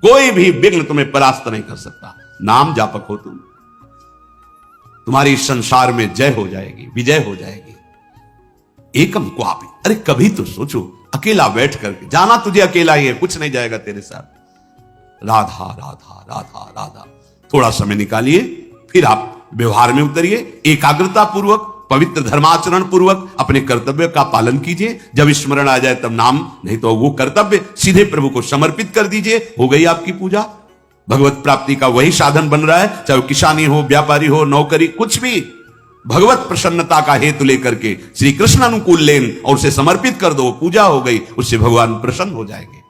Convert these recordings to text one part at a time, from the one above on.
कोई भी विघ्न तुम्हें परास्त नहीं कर सकता। नाम जापक हो तुम, तुम्हारी संसार में जय हो जाएगी, विजय हो जाएगी। एकम क्वापि, अरे कभी तो सोचो, अकेला बैठ करके, जाना तुझे अकेला ही है, कुछ नहीं जाएगा तेरे साथ। राधा राधा राधा राधा, थोड़ा समय निकालिए, फिर आप व्यवहार में उतरिए, एकाग्रता पूर्वक, पवित्र धर्माचरण पूर्वक अपने कर्तव्य का पालन कीजिए। जब स्मरण आ जाए तब नाम, नहीं तो वो कर्तव्य सीधे प्रभु को समर्पित कर दीजिए, हो गई आपकी पूजा। भगवत प्राप्ति का वही साधन बन रहा है, चाहे वो किसानी हो, व्यापारी हो, नौकरी, कुछ भी भगवत प्रसन्नता का हेतु लेकर के श्री कृष्ण अनुकूल लेन और उसे समर्पित कर दो, पूजा हो गई, उससे भगवान प्रसन्न हो जाएंगे।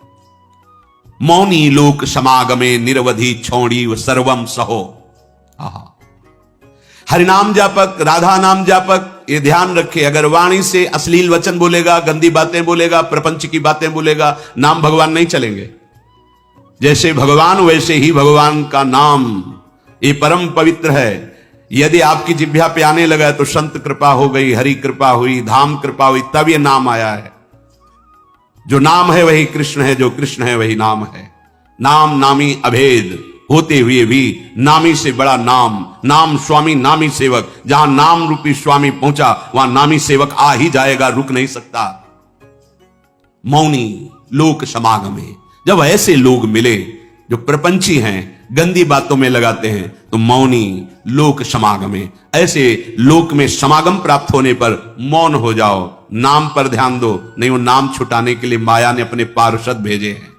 मौनी लोक समागमे निरवधि छौड़ी व सर्वम सहो। हरिनाम जापक, राधा नाम जापक, ये ध्यान रखे, अगर वाणी से अश्लील वचन बोलेगा, गंदी बातें बोलेगा, प्रपंच की बातें बोलेगा, नाम भगवान नहीं चलेंगे। जैसे भगवान वैसे ही भगवान का नाम, ये परम पवित्र है। यदि आपकी जिह्वा पे आने लगा तो संत कृपा हो गई, हरि कृपा हुई, धाम कृपा हुई, तब ये नाम आया है। जो नाम है वही कृष्ण है, जो कृष्ण है वही नाम है। नाम नामी अभेद होते हुए भी नामी से बड़ा नाम, नाम स्वामी नामी सेवक। जहां नाम रूपी स्वामी पहुंचा वहां नामी सेवक आ ही जाएगा, रुक नहीं सकता। मौनी लोक समागमे, जब ऐसे लोग मिले जो प्रपंची हैं, गंदी बातों में लगाते हैं, तो मौनी लोक समागमे, ऐसे लोक में समागम प्राप्त होने पर मौन हो जाओ, नाम पर ध्यान दो। नहीं, वो नाम छुटाने के लिए माया ने अपने पार्षद भेजे हैं।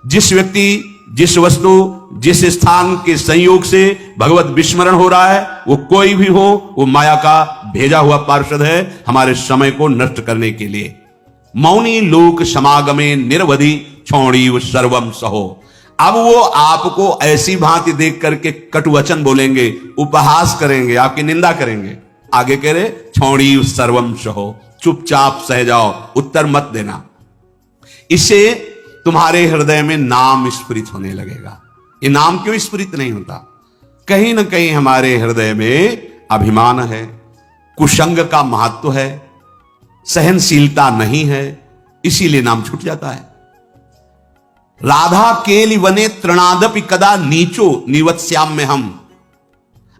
जिस व्यक्ति, जिस वस्तु, जिस स्थान के संयोग से भगवत विस्मरण हो रहा है, वो कोई भी हो, वो माया का भेजा हुआ पार्षद है, हमारे समय को नष्ट करने के लिए। मौनी लोक समागमे निरवधि छौड़ी व सर्वम सहो। अब वो आपको ऐसी भांति देख करके कटुवचन बोलेंगे, उपहास करेंगे, आपकी निंदा करेंगे। आगे कह रहे छौड़ी सर्वम सहो, चुपचाप सह जाओ, उत्तर मत देना। इससे तुम्हारे हृदय में नाम स्फुरित होने लगेगा। ये नाम क्यों स्फुरित नहीं होता? कहीं ना कहीं हमारे हृदय में अभिमान है, कुसंग का महत्व है, सहनशीलता नहीं है, इसीलिए नाम छूट जाता है। राधा केलि वने तृणादपि कदा नीचो निवत्स्याम्य हम।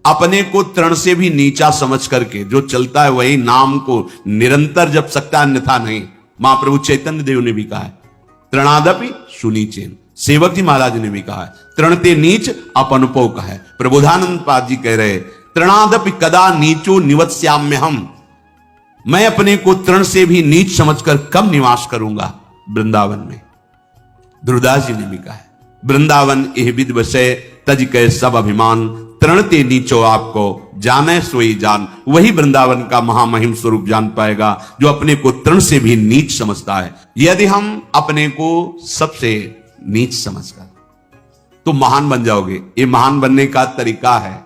अपने को तृण से भी नीचा समझ करके जो चलता है वही नाम को निरंतर जप सकता, अन्यथा नहीं। महाप्रभु चैतन्य देव ने भी कहा है, तृणादपि सुनीचेन। सेवक जी महाराज ने भी कहा है, तृणते नीच अपनुपो कहा है। प्रबोधानंद पाद जी कह रहे, तृणादपि कदा नीचो निवत्स्याम्य हम। मैं अपने को तृण से भी नीच समझकर कब निवास करूंगा वृंदावन में। ध्रुवदास जी ने भी कहा है, वृंदावन एह विद वसै तज कै सब अभिमान, तृणते नीचो आपको जाने सोई जान। वही वृंदावन का महामहिम स्वरूप जान पाएगा जो अपने को तृण से भी नीच समझता है। यदि हम अपने को सबसे नीच समझकर, तो महान बन जाओगे। ये महान बनने का तरीका है।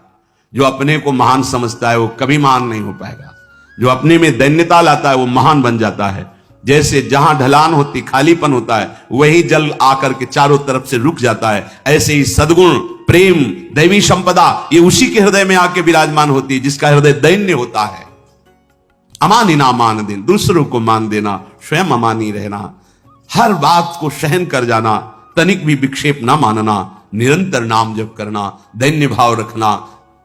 जो अपने को महान समझता है वो कभी महान नहीं हो पाएगा। जो अपने में दैन्यता लाता है वो महान बन जाता है। जैसे जहां ढलान होती, खालीपन होता है, वही जल आकर के चारों तरफ से रुक जाता है। ऐसे ही सद्गुण, प्रेम, दैवी संपदा, ये उसी के हृदय में आके विराजमान होती है जिसका हृदय दैन्य होता है। अमानी ना मान देना, दूसरों को मान देना, स्वयं अमानी रहना, हर बात को सहन कर जाना, तनिक भी विक्षेप ना मानना, निरंतर नाम जप करना, दैन्य भाव रखना,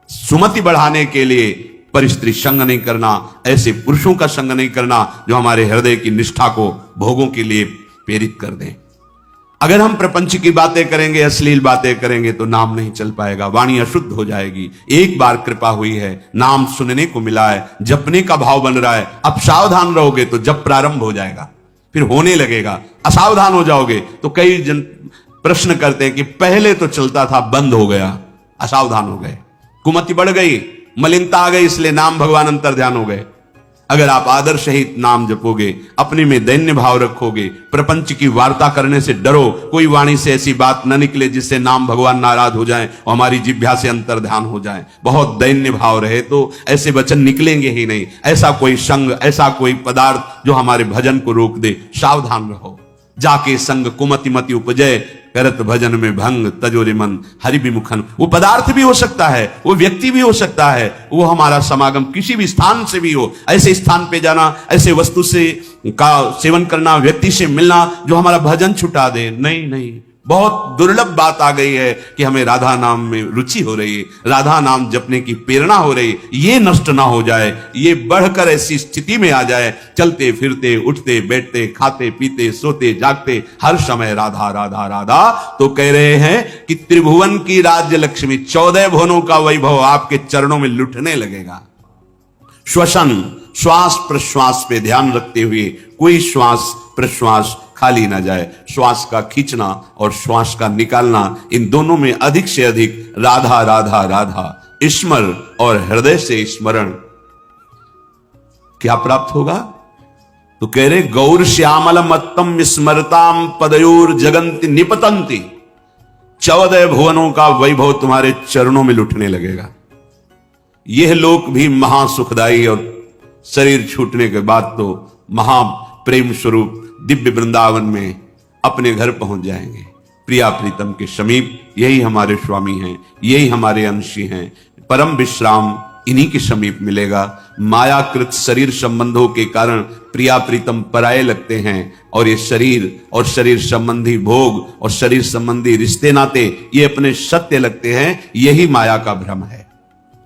सुमति बढ़ाने के लिए परिस्त्री संग नहीं करना, ऐसे पुरुषों का संग नहीं करना जो हमारे हृदय की निष्ठा को भोगों के लिए प्रेरित कर दें। अगर हम प्रपंच की बातें करेंगे, अश्लील बातें करेंगे तो नाम नहीं चल पाएगा, वाणी अशुद्ध हो जाएगी। एक बार कृपा हुई है, नाम सुनने को मिला है, जपने का भाव बन रहा है, अब सावधान रहोगे तो जब प्रारंभ हो जाएगा, फिर होने लगेगा। असावधान हो जाओगे तो कई जन प्रश्न करते हैं कि पहले तो चलता था, बंद हो गया, असावधान हो गए, कुमति बढ़ गई, मलिनता आ गई, इसलिए नाम भगवान अंतर ध्यान हो गए। अगर आप आदर सहित नाम जपोगे, अपने में दैन्य भाव रखोगे, प्रपंच की वार्ता करने से डरो, कोई वाणी से ऐसी बात न निकले जिससे नाम भगवान नाराज हो जाएं और हमारी जिह्वा से अंतर ध्यान हो जाए। बहुत दैन्य भाव रहे तो ऐसे वचन निकलेंगे ही नहीं। ऐसा कोई संग, ऐसा कोई पदार्थ जो हमारे भजन को रोक दे, सावधान रहो। जाके संग कुमति मति उपजय, करत भजन में भंग तजोरे मन हरि विमुखन। वो पदार्थ भी हो सकता है, वो व्यक्ति भी हो सकता है, वो हमारा समागम किसी भी स्थान से भी हो। ऐसे स्थान पे जाना, ऐसे वस्तु से का सेवन करना, व्यक्ति से मिलना जो हमारा भजन छुटा दे, नहीं नहीं, बहुत दुर्लभ बात आ गई है कि हमें राधा नाम में रुचि हो रही है, राधा नाम जपने की प्रेरणा हो रही है। ये नष्ट ना हो जाए, ये बढ़कर ऐसी स्थिति में आ जाए, चलते फिरते उठते बैठते खाते पीते सोते जागते हर समय राधा राधा राधा। तो कह रहे हैं कि त्रिभुवन की राज्य लक्ष्मी, 14 भुवनों का वैभव आपके चरणों में लुटने लगेगा। श्वसन, श्वास प्रश्वास पे ध्यान रखते हुए कोई श्वास प्रश्वास खाली ना जाए। श्वास का खींचना और श्वास का निकालना, इन दोनों में अधिक से अधिक राधा राधा राधा स्मर और हृदय से स्मरण। क्या प्राप्त होगा? तो कह रहे गौर श्यामल मत्तम स्मरताम पदयोर जगंति निपतंती। 14 भुवनों का वैभव तुम्हारे चरणों में लुटने लगेगा। यह लोक भी महासुखदायी और शरीर छूटने के बाद तो महाप्रेम स्वरूप दिव्य वृंदावन में अपने घर पहुंच जाएंगे, प्रिया प्रीतम के समीप। यही हमारे स्वामी हैं, यही हमारे अंशी हैं। परम विश्राम इन्हीं के समीप मिलेगा। मायाकृत शरीर संबंधों के कारण प्रिया प्रीतम पराये लगते हैं, और ये शरीर और शरीर संबंधी भोग और शरीर संबंधी रिश्ते नाते ये अपने सत्य लगते हैं। यही माया का भ्रम है।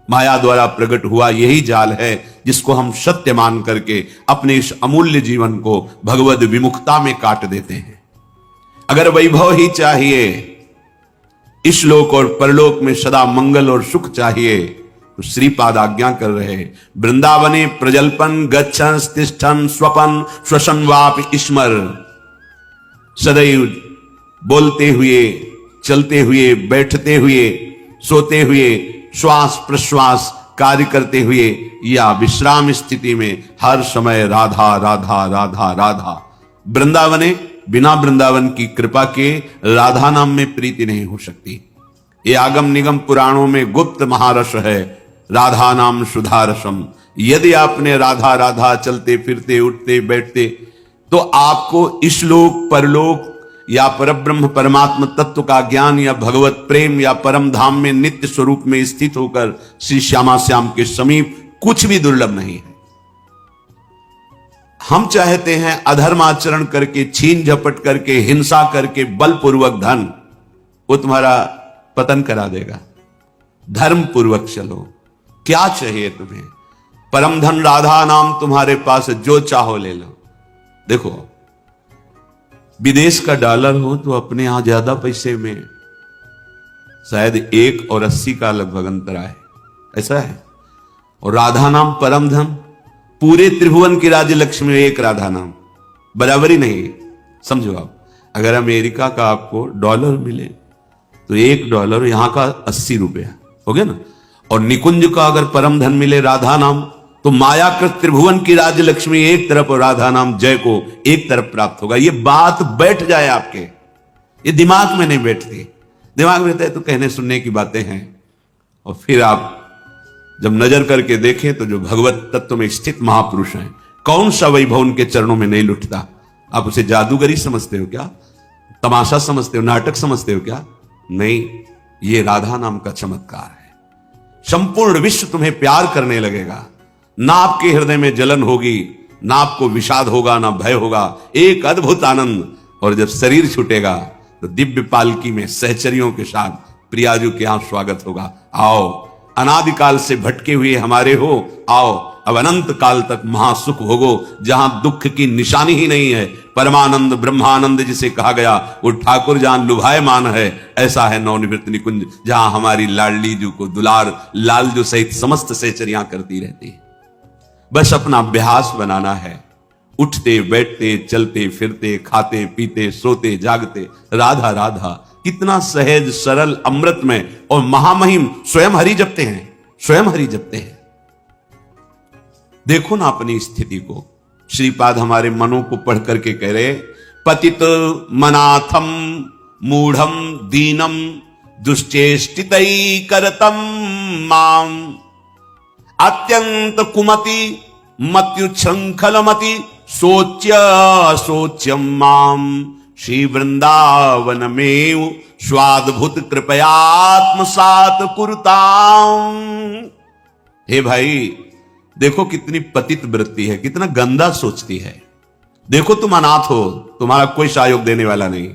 माया द्वारा प्रकट हुआ यही जाल है जिसको हम सत्य मान करके अपने इस अमूल्य जीवन को भगवद विमुखता में काट देते हैं। अगर वैभव ही चाहिए, इस लोक और परलोक में सदा मंगल और सुख चाहिए, तो श्रीपाद आज्ञा कर रहे वृंदावने प्रजल्पन गच्छन तिष्ठन स्वपन श्वसन वाप स्मर। सदैव बोलते हुए, चलते हुए, बैठते हुए, सोते हुए, श्वास प्रश्वास कार्य करते हुए या विश्राम स्थिति में हर समय राधा राधा राधा राधा। वृंदावने, बिना वृंदावन की कृपा के राधा नाम में प्रीति नहीं हो सकती। ये आगम निगम पुराणों में गुप्त महारस है, राधा नाम सुधा रसम। यदि आपने राधा राधा चलते फिरते उठते बैठते, तो आपको इस लोक परलोक या परब्रह्म परमात्मा तत्व का ज्ञान या भगवत प्रेम या परम धाम में नित्य स्वरूप में स्थित होकर श्री श्यामा श्याम के समीप कुछ भी दुर्लभ नहीं है। हम चाहते हैं अधर्म आचरण करके, छीन झपट करके, हिंसा करके, बलपूर्वक धन, वो तुम्हारा पतन करा देगा। धर्म पूर्वक चलो। क्या चाहिए तुम्हें? परम धन राधा नाम तुम्हारे पास, जो चाहो ले लो। देखो, विदेश का डॉलर हो तो अपने यहां ज्यादा पैसे में शायद 1 और 80 का लगभग अंतर आए, ऐसा है। और राधा नाम परम धन, पूरे त्रिभुवन की राज्य लक्ष्मी में एक राधा नाम, बराबरी नहीं। समझो आप, अगर अमेरिका का आपको डॉलर मिले तो $1 यहां का 80 रुपया हो गया ना। और निकुंज का अगर परम धन मिले राधा नाम, तो मायाकृत त्रिभुवन की राज्य लक्ष्मी एक तरफ और राधा नाम जय को एक तरफ प्राप्त होगा। ये बात बैठ जाए आपके, ये दिमाग में नहीं बैठती। दिमाग में रहता है तो कहने सुनने की बातें हैं, और फिर आप जब नजर करके देखें तो जो भगवत तत्व में स्थित महापुरुष हैं, कौन सा वैभव उनके चरणों में नहीं लुटता? आप उसे जादूगरी समझते हो क्या? तमाशा समझते हो? नाटक समझते हो क्या? नहीं, ये राधा नाम का चमत्कार है। संपूर्ण विश्व तुम्हें प्यार करने लगेगा। ना आपके हृदय में जलन होगी, ना आपको विषाद होगा, ना भय होगा। एक अद्भुत आनंद। और जब शरीर छूटेगा तो दिव्य पालकी में सहचरियों के साथ प्रियाजू के यहां स्वागत होगा। आओ, अनादिकाल से भटके हुए हमारे हो, आओ अब अनंत काल तक महासुख भोगो, जहां दुख की निशानी ही नहीं है। परमानंद ब्रह्मानंद जिसे कहा गया, वो ठाकुर जहां लुभायमान है, ऐसा है नवनिवृत्त निकुंज, जहां हमारी लाडली जू को दुलार लालजू सहित समस्त सहचरियां करती रहती है। बस अपना अभ्यास बनाना है। उठते बैठते चलते फिरते खाते पीते सोते जागते राधा राधा। कितना सहज सरल अमृतमय और महामहिम स्वयं हरि जपते हैं, स्वयं हरि जपते हैं। देखो ना अपनी स्थिति को। श्रीपाद हमारे मनों को पढ़ करके कह रहे, पतित मनाथम मूढ़म दीनम दुश्चेष्टितई करतम माम अत्यंत कुमति मत्युच्छृंखलमति सोच्य सोच्यम माम श्री वृंदावन में स्वाद्भुत कृपयात्मसात कुरुताम। हे भाई, देखो कितनी पतित वृत्ति है, कितना गंदा सोचती है। देखो तुम अनाथ हो, तुम्हारा कोई सहयोग देने वाला नहीं।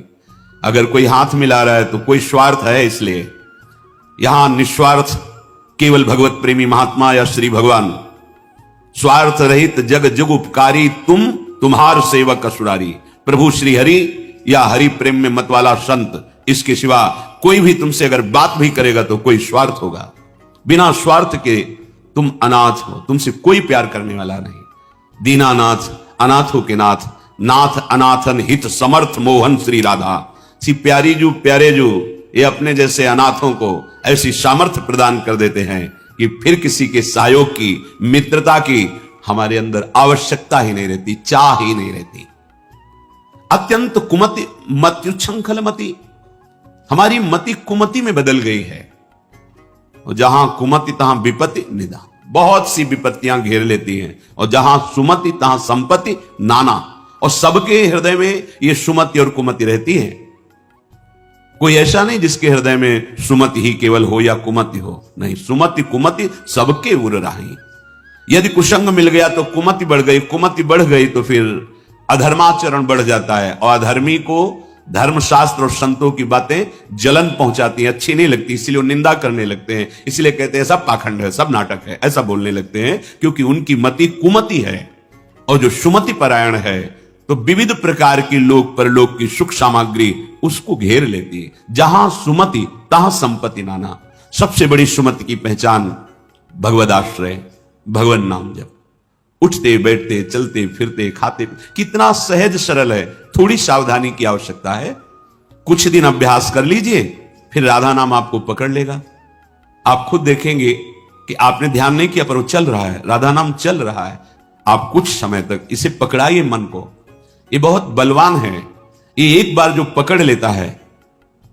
अगर कोई हाथ मिला रहा है तो कोई स्वार्थ है, इसलिए यहां निस्वार्थ केवल भगवत प्रेमी महात्मा या श्री भगवान, स्वार्थ रहित जग जुग उपकारी, तुम्हार सेवक असुरारी। प्रभु श्री हरि या हरि प्रेम में मत वाला संत, इसके सिवा कोई भी तुमसे अगर बात भी करेगा तो कोई स्वार्थ होगा। बिना स्वार्थ के तुम अनाथ हो, तुमसे कोई प्यार करने वाला नहीं। दीनानाथ अनाथों के नाथ, नाथ अनाथन हित समर्थ मोहन श्री राधा। सी प्यारी जू प्यारे जू ये अपने जैसे अनाथों को ऐसी सामर्थ्य प्रदान कर देते हैं कि फिर किसी के सहयोग की, मित्रता की हमारे अंदर आवश्यकता ही नहीं रहती, चाह ही नहीं रहती। अत्यंत कुमति मत्युच्छृंखल मति, हमारी मति कुमति में बदल गई है। और जहां कुमति तहां विपत्ति निदा, बहुत सी विपत्तियां घेर लेती हैं। और जहां सुमति तहां संपत्ति नाना, और सबके हृदय में ये सुमति और कुमति रहती है। कोई ऐसा नहीं जिसके हृदय में सुमति ही केवल हो या कुमति हो, नहीं, सुमति कुमति सबके उर राही। यदि कुसंग मिल गया तो कुमति बढ़ गई, कुमति बढ़ गई तो फिर अधर्माचरण बढ़ जाता है। और अधर्मी को धर्मशास्त्र और संतों की बातें जलन पहुंचाती हैं, अच्छी नहीं लगती, इसलिए वो निंदा करने लगते हैं। इसलिए कहते हैं सब पाखंड है, सब नाटक है, ऐसा बोलने लगते हैं, क्योंकि उनकी मति कुमति है। और जो सुमति परायण है तो विविध प्रकार की लोक परलोक की सुख सामग्री उसको घेर लेती है। जहां सुमति तहां संपत्ति नाना। सबसे बड़ी सुमति की पहचान भगवदाश्रय, भगवान नाम जप। उठते बैठते चलते फिरते खाते, कितना सहज सरल है। थोड़ी सावधानी की आवश्यकता है। कुछ दिन अभ्यास कर लीजिए, फिर राधा नाम आपको पकड़ लेगा। आप खुद देखेंगे कि आपने ध्यान नहीं किया पर वो चल रहा है, राधा नाम चल रहा है। आप कुछ समय तक इसे पकड़ाइए मन को, ये बहुत बलवान है। ये एक बार जो पकड़ लेता है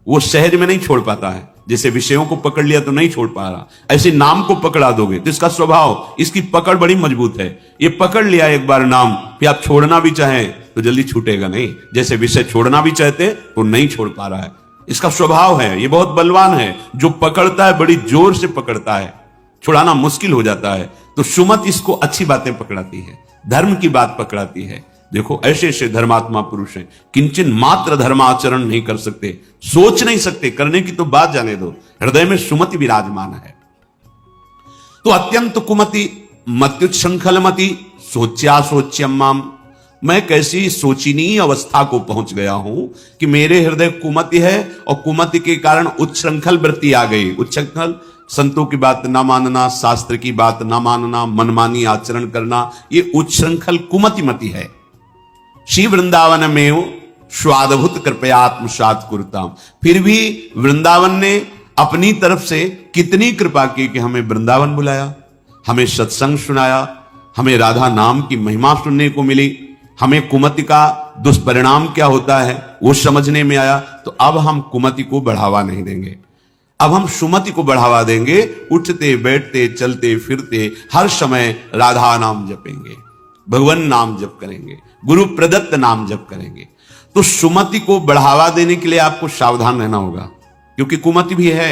वो सहज में नहीं छोड़ पाता है। जैसे विषयों को पकड़ लिया तो नहीं छोड़ पा रहा, ऐसे नाम को पकड़ा दोगे तो इसका स्वभाव, इसकी पकड़ बड़ी मजबूत है। ये पकड़ लिया एक बार नाम, फिर आप छोड़ना भी चाहें तो जल्दी छूटेगा नहीं। जैसे विषय छोड़ना भी चाहते तो नहीं छोड़ पा रहा है, इसका स्वभाव है। ये बहुत बलवान है, जो पकड़ता है बड़ी जोर से पकड़ता है, छुड़ाना मुश्किल हो जाता है। तो सुमत इसको अच्छी बातें पकड़ाती है, धर्म की बात पकड़ाती है। देखो ऐसे ऐसे धर्मात्मा पुरुष हैं, किंचन मात्र धर्माचरण नहीं कर सकते, सोच नहीं सकते, करने की तो बात जाने दो, हृदय में सुमति विराजमान है। तो अत्यंत कुमति मत्युच्छृंखल मति, सोच्या सोच्यम माम, मैं कैसी सोचनीय अवस्था को पहुंच गया हूं कि मेरे हृदय कुमति है और कुमति के कारण उच्छृंखल वृत्ति आ गई। उच्छृंखल संतों की बात ना मानना, शास्त्र की बात ना मानना, मनमानी आचरण करना, ये उच्छृंखल कुमति मति है। श्री वृंदावन में स्वादभूत कृपया आत्मसात कुरुताम, फिर भी वृंदावन ने अपनी तरफ से कितनी कृपा की कि हमें वृंदावन बुलाया, हमें सत्संग सुनाया, हमें राधा नाम की महिमा सुनने को मिली, हमें कुमति का दुष्परिणाम क्या होता है वो समझने में आया। तो अब हम कुमति को बढ़ावा नहीं देंगे, अब हम सुमति को बढ़ावा देंगे। उठते बैठते चलते फिरते हर समय राधा नाम जपेंगे, भगवान नाम जप करेंगे, गुरु प्रदत्त नाम जप करेंगे। तो सुमति को बढ़ावा देने के लिए आपको सावधान रहना होगा, क्योंकि कुमति भी है।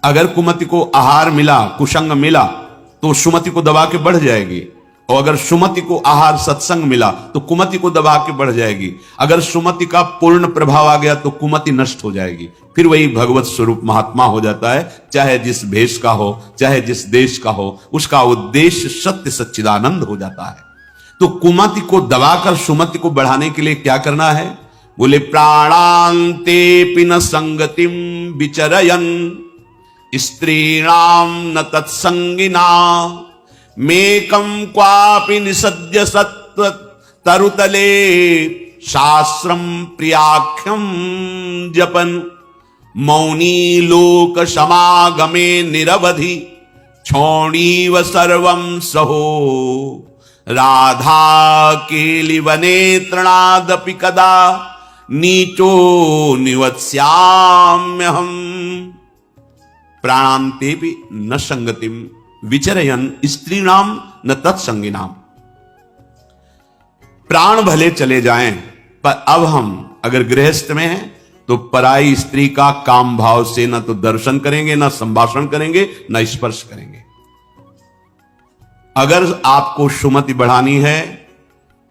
अगर कुमति को आहार मिला, कुसंग मिला, तो सुमति को दबा के बढ़ जाएगी। और अगर सुमति को आहार सत्संग मिला तो कुमति को दबा के बढ़ जाएगी। अगर सुमति का पूर्ण प्रभाव आ गया तो कुमति नष्ट हो जाएगी। फिर वही भगवत स्वरूप महात्मा हो जाता है, चाहे जिस भेष का हो, चाहे जिस देश का हो, उसका उद्देश्य सत्य सच्चिदानंद हो जाता है। तो कुमति को दबाकर सुमति को बढ़ाने के लिए क्या करना है? बोले प्राणांते पिन संगतिम विचरयन स्त्रीणाम न तत्संगिना मेकम क्वापि निसद्य सत्व तरुतले शास्त्रम प्रियाख्यम जपन मौनी लोक समागमे निरवधि क्षौणीव सर्वं सहो राधा केलिवने तृणादपि कदा नीचो निवत्स्याम्यहम् प्राणांते भी न संगतिम विचरयन स्त्रीणाम न तत्संगिनाम। प्राण भले चले जाएं, पर अब हम अगर गृहस्थ में हैं तो पराई स्त्री का काम भाव से न तो दर्शन करेंगे, न संभाषण करेंगे, न स्पर्श करेंगे। अगर आपको सुमति बढ़ानी है,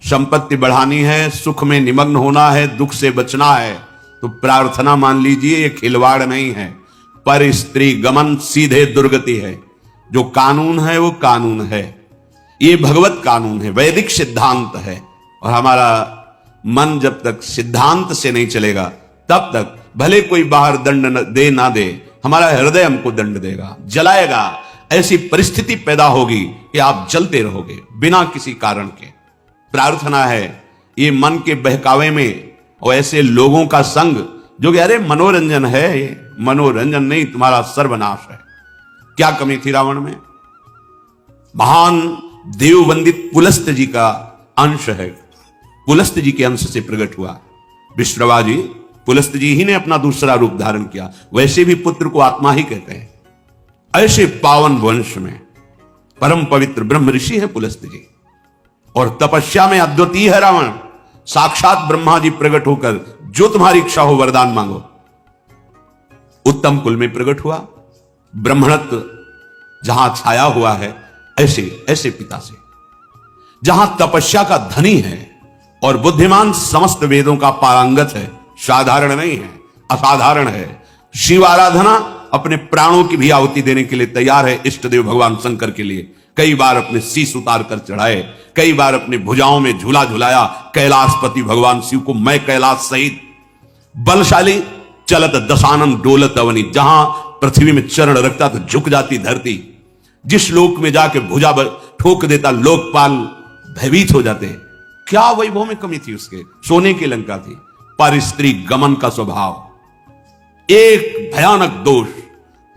संपत्ति बढ़ानी है, सुख में निमग्न होना है, दुख से बचना है, तो प्रार्थना मान लीजिए ये खिलवाड़ नहीं है, पर स्त्री गमन सीधे दुर्गति है। जो कानून है वो कानून है, ये भगवत कानून है, वैदिक सिद्धांत है। और हमारा मन जब तक सिद्धांत से नहीं चलेगा तब तक भले कोई बाहर दंड दे ना दे, हमारा हृदय हमको दंड देगा, जलाएगा। ऐसी परिस्थिति पैदा होगी कि आप जलते रहोगे बिना किसी कारण के। प्रार्थना है ये मन के बहकावे में और ऐसे लोगों का संग जो कि अरे मनोरंजन है, ये मनोरंजन नहीं, तुम्हारा सर्वनाश है। क्या कमी थी रावण में? महान देववंदित पुलस्त जी का अंश है, पुलस्त जी के अंश से प्रकट हुआ विश्रवा जी। पुलस्त जी ही ने अपना दूसरा रूप धारण किया। वैसे भी पुत्र को आत्मा ही कहते हैं। ऐसे पावन वंश में परम पवित्र ब्रह्म ऋषि है पुलस्त जी, और तपस्या में अद्वितीय है रावण। साक्षात ब्रह्मा जी प्रकट होकर जो तुम्हारी इच्छा हो वरदान मांगो। उत्तम कुल में प्रकट हुआ, ब्राह्मणत्व जहां छाया हुआ है, ऐसे ऐसे पिता से, जहां तपस्या का धनी है और बुद्धिमान समस्त वेदों का पारंगत है। साधारण नहीं है, असाधारण है। शिव आराधना अपने प्राणों की भी आहुति देने के लिए तैयार है। इष्ट देव भगवान शंकर के लिए कई बार अपने शीश उतार कर चढ़ाए, कई बार अपने भुजाओं में झूला झुलाया। कैलाशपति भगवान शिव को मैं कैलाश सहित बलशाली चलत दशानन डोलत अवनी, जहां पृथ्वी में चरण रखता तो झुक जाती धरती, जिस लोक में जाके भुजा ठोक देता लोकपाल भयभीत हो जाते। क्या वैभव में कमी थी उसके? सोने की लंका थी। पर स्त्री गमन का स्वभाव, एक भयानक दोष,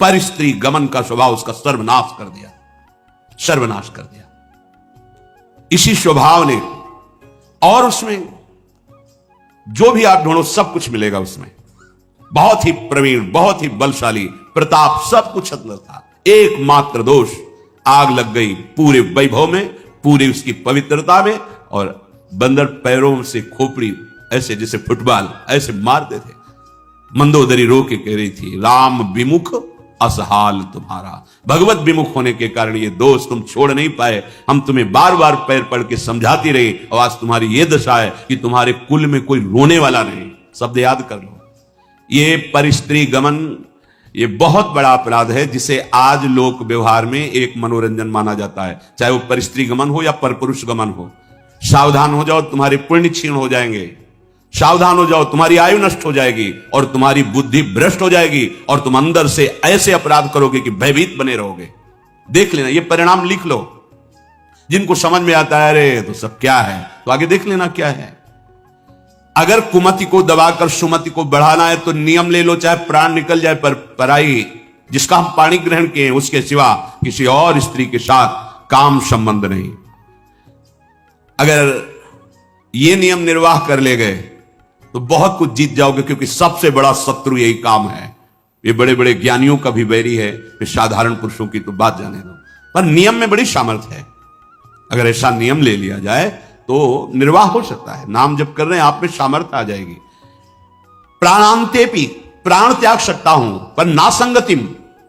पर स्त्री गमन का स्वभाव उसका सर्वनाश कर दिया, सर्वनाश कर दिया इसी स्वभाव ने। और उसमें जो भी आप ढूंढो सब कुछ मिलेगा उसमें। बहुत ही प्रवीण, बहुत ही बलशाली, प्रताप, सब कुछ अंदर था। एकमात्र दोष, आग लग गई पूरे वैभव में, पूरी उसकी पवित्रता में। और बंदर पैरों से खोपड़ी ऐसे जैसे फुटबॉल ऐसे मारते थे। मंदोदरी रो के कह रही थी, राम विमुख असहाल तुम्हारा। भगवत विमुख होने के कारण ये दोष तुम छोड़ नहीं पाए। हम तुम्हें बार बार पैर पड़ के समझाती रही, और आज तुम्हारी ये दशा है कि तुम्हारे कुल में कोई रोने वाला नहीं। शब्द याद कर लो, ये परिस्त्री गमन, ये बहुत बड़ा अपराध है, जिसे आज लोक व्यवहार में एक मनोरंजन माना जाता है। चाहे वो परिस्त्री गमन हो या परपुरुष गमन हो। सावधान हो जाओ, तुम्हारे पुण्य क्षीण हो जाएंगे। सावधान हो जाओ, तुम्हारी आयु नष्ट हो जाएगी और तुम्हारी बुद्धि भ्रष्ट हो जाएगी, और तुम अंदर से ऐसे अपराध करोगे कि भयभीत बने रहोगे। देख लेना, ये परिणाम लिख लो। जिनको समझ में आता है अरे तो सब क्या है, तो आगे देख लेना क्या है। अगर कुमति को दबाकर सुमति को बढ़ाना है तो नियम ले लो, चाहे प्राण निकल जाए, पर पराई जिसका हम पाणी ग्रहण किए उसके सिवा किसी और स्त्री के साथ काम संबंध नहीं। अगर ये नियम निर्वाह कर ले गए तो बहुत कुछ जीत जाओगे, क्योंकि सबसे बड़ा शत्रु यही काम है। ये बड़े बड़े ज्ञानियों का भी बैरी है, फिर साधारण पुरुषों की तो बात जाने दो। पर नियम में बड़ी सामर्थ्य है। अगर ऐसा नियम ले लिया जाए तो निर्वाह हो सकता है। नाम जब कर रहे हैं आप में सामर्थ्य आ जाएगी। प्राणांते भी, प्राण त्याग सकता हूं, पर नासंगतिम,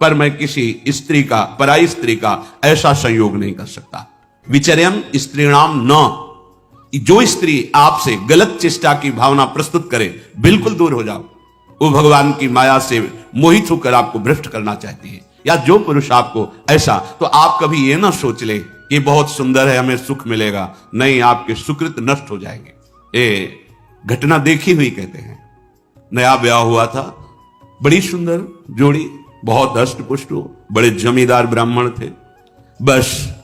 पर मैं किसी स्त्री का, पराई स्त्री का ऐसा संयोग नहीं कर सकता। विचर्यन स्त्रीणाम न, जो स्त्री आपसे गलत चेष्टा की भावना प्रस्तुत करे बिल्कुल दूर हो जाओ। वो भगवान की माया से मोहित होकर आपको भ्रष्ट करना चाहती है। या जो पुरुष आपको ऐसा, तो आप कभी ये ना सोच ले कि बहुत सुंदर है हमें सुख मिलेगा। नहीं, आपके सुकृत नष्ट हो जाएंगे। ये घटना देखी हुई कहते हैं। नया ब्याह हुआ था, बड़ी सुंदर जोड़ी, बहुत हष्ट पुष्ट, बड़े जमींदार ब्राह्मण थे। बस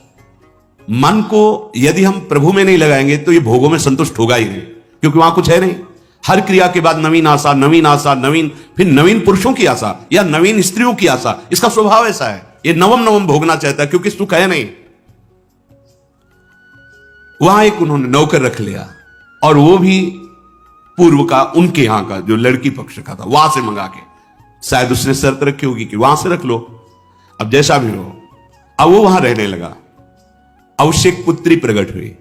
मन को यदि हम प्रभु में नहीं लगाएंगे तो ये भोगों में संतुष्ट होगा ही नहीं, क्योंकि वहां कुछ है नहीं। हर क्रिया के बाद नवीन आशा, नवीन आशा, नवीन, फिर नवीन पुरुषों की आशा या नवीन स्त्रियों की आशा। इसका स्वभाव ऐसा है, ये नवम नवम भोगना चाहता है, क्योंकि सुख है नहीं। वहां एक उन्होंने नौकर रख लिया, और वो भी पूर्व का, उनके यहां का, जो लड़की पक्ष का था, वहां से मंगा के। शायद उसने शर्त रखी होगी कि वहां से रख लो, अब जैसा भी हो। अब वो वहां रहने लगा। अब उससे एक पुत्री प्रकट हुई,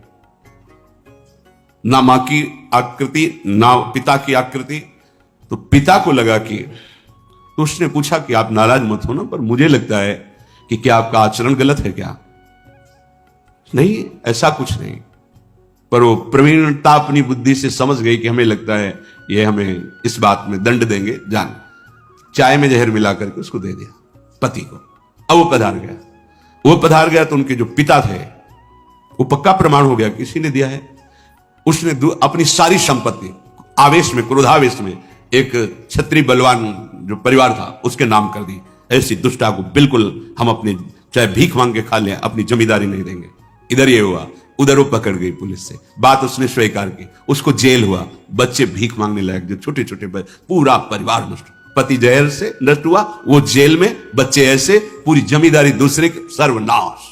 ना मां की आकृति ना पिता की आकृति। तो पिता को लगा कि, तो उसने पूछा कि आप नाराज मत हो ना, पर मुझे लगता है कि क्या आपका आचरण गलत है क्या? नहीं, ऐसा कुछ नहीं। पर वो प्रवीणता अपनी बुद्धि से समझ गई कि हमें लगता है ये हमें इस बात में दंड देंगे, जान। चाय में जहर मिला करके उसको दे दिया पति को। अब वो पधार गया तो उनके जो पिता थे, वो पक्का प्रमाण हो गया किसी ने दिया है। उसने अपनी सारी संपत्ति आवेश में, क्रोधावेश में, एक क्षत्रिय बलवान जो परिवार था उसके नाम कर दी। ऐसी दुष्टा को बिल्कुल हम अपने, चाहे भीख मांग के खा लें, अपनी जमींदारी नहीं देंगे। इधर ये हुआ, उधर वो पकड़ गई पुलिस से, बात उसने स्वीकार की, उसको जेल हुआ। बच्चे भीख मांगने लायक, जो छोटे छोटे, पूरा परिवार नष्ट। पति जहर से नष्ट हुआ, वो जेल में, बच्चे ऐसे, पूरी जमींदारी दूसरे के, सर्वनाश।